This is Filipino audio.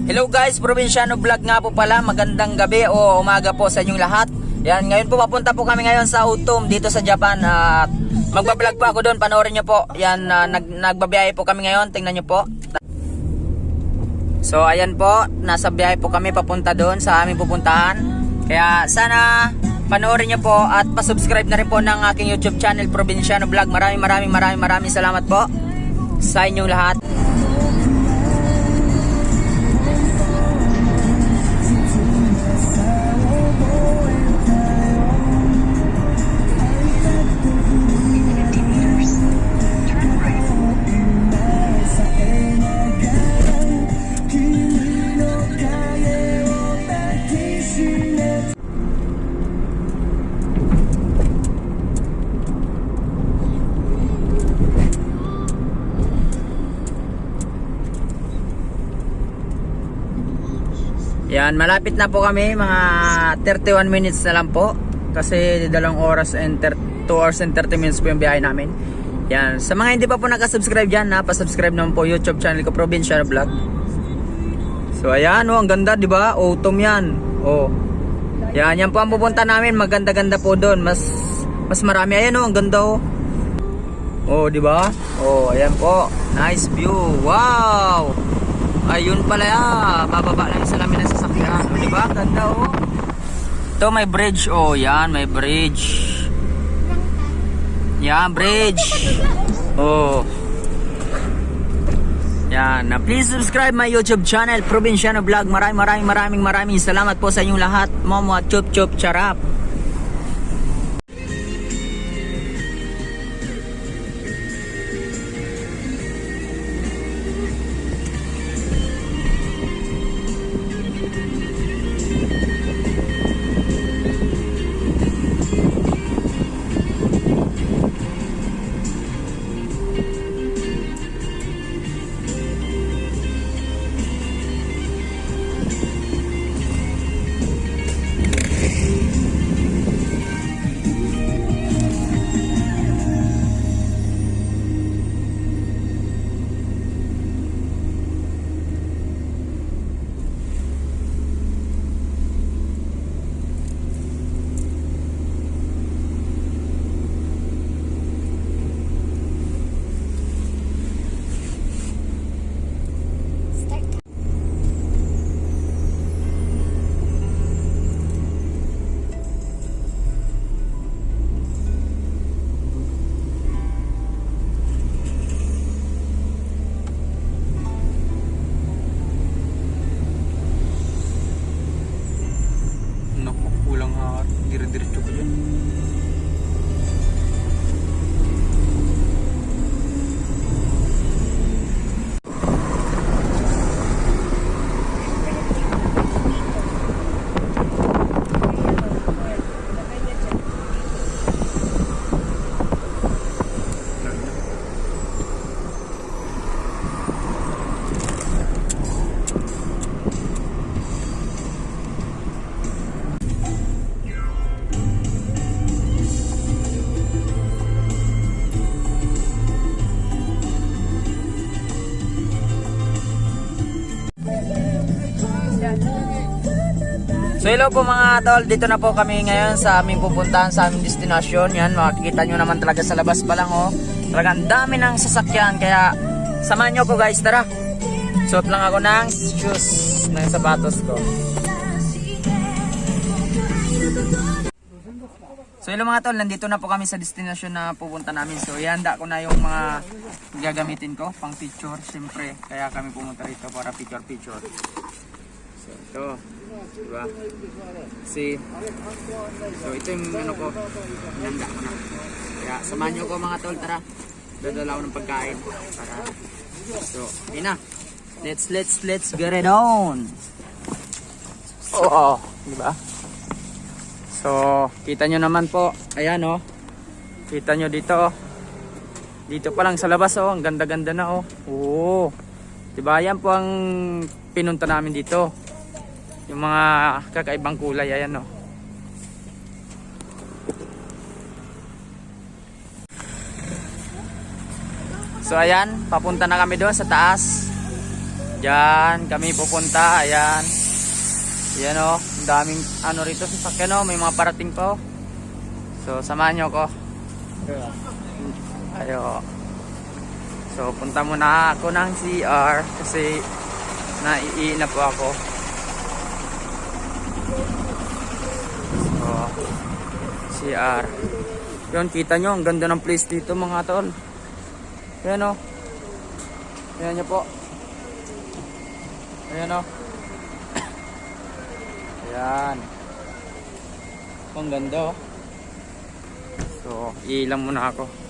Hello guys, Probinsyano Vlog nga po pala. Magandang gabi o umaga po sa inyong lahat. Yan, ngayon po papunta po kami ngayon sa Utom dito sa Japan at magbablog po ako doon. Panoorin nyo po. Yan, nagbabiyahe po kami ngayon. Tingnan nyo po. So ayan po, nasa biyahe po kami papunta doon sa aming pupuntahan. Kaya sana panoorin nyo po at pasubscribe na rin po ng aking YouTube channel Probinsyano Vlog. Maraming salamat po sa inyong lahat. Yan, malapit na po kami, mga 31 minutes na lang po. Kasi 2 oras and 2 hours and 30 minutes po yung biyahe namin. Yan, sa mga hindi pa po nakasubscribe dyan, pasubscribe naman po YouTube channel ko, Probinsyano Vlog. So ayan, oh, ang ganda, di ba? Autumn yan. Oh. Yan po ang pupunta namin, maganda-ganda po doon. Mas marami, ayan oh, ang ganda oh. Oh, di ba? Oh, ayan po. Nice view. Wow! Ayun pala ya, bababa lang yung salamin ng sasakyan. O, diba? Ganda oh. Ito may bridge. Oh, yan, may bridge. Yan, bridge. Oh. Yan. Please subscribe my YouTube channel, Probinsyano Vlog. Maraming salamat po sa inyong lahat. Momo at chup chup charap. Dire-diretso ko dyan. So hello po mga tol, dito na po kami ngayon sa aming pupuntahan, sa aming destinasyon. Yan, makikita nyo naman talaga sa labas pa lang oh. Talagang dami ng sasakyan, kaya samahan nyo ko guys, tara. Suot lang ako ng shoes, ng sapatos ko. So hello mga tol, nandito na po kami sa destinasyon na pupunta namin. So ihanda ko na yung mga gagamitin ko, pang picture syempre. Kaya kami pumunta rito para picture. So ito, diba? See? So ito yung ano ko, ihanda ko na. Kaya samahan nyo ko mga tol, tara. Dadala ko ng pagkain. Para. So, yun na. Let's get it on. Oh, diba? So, kita nyo naman po. Ayan oh. Kita nyo dito oh. Dito pa lang sa labas oh. Ang ganda-ganda na oh. Oo. Diba? Yan po ang pinunta namin dito. Yung mga kakaibang kulay. Ayan oh. So ayan, papunta na kami doon sa taas. Diyan kami pupunta. Ayan. Ayan o. Ang daming ano rito sa sakyan o. May mga parating pa o. So samahan nyo ko. Ayo. So punta muna ako ng CR kasi naiina po ako. So CR. Yun, kita nyo, ang ganda ng place dito mga tol. Ayan o. Ayan nyo po. Ayan o. Ayan. Ang ganda o. So, iilang muna ako.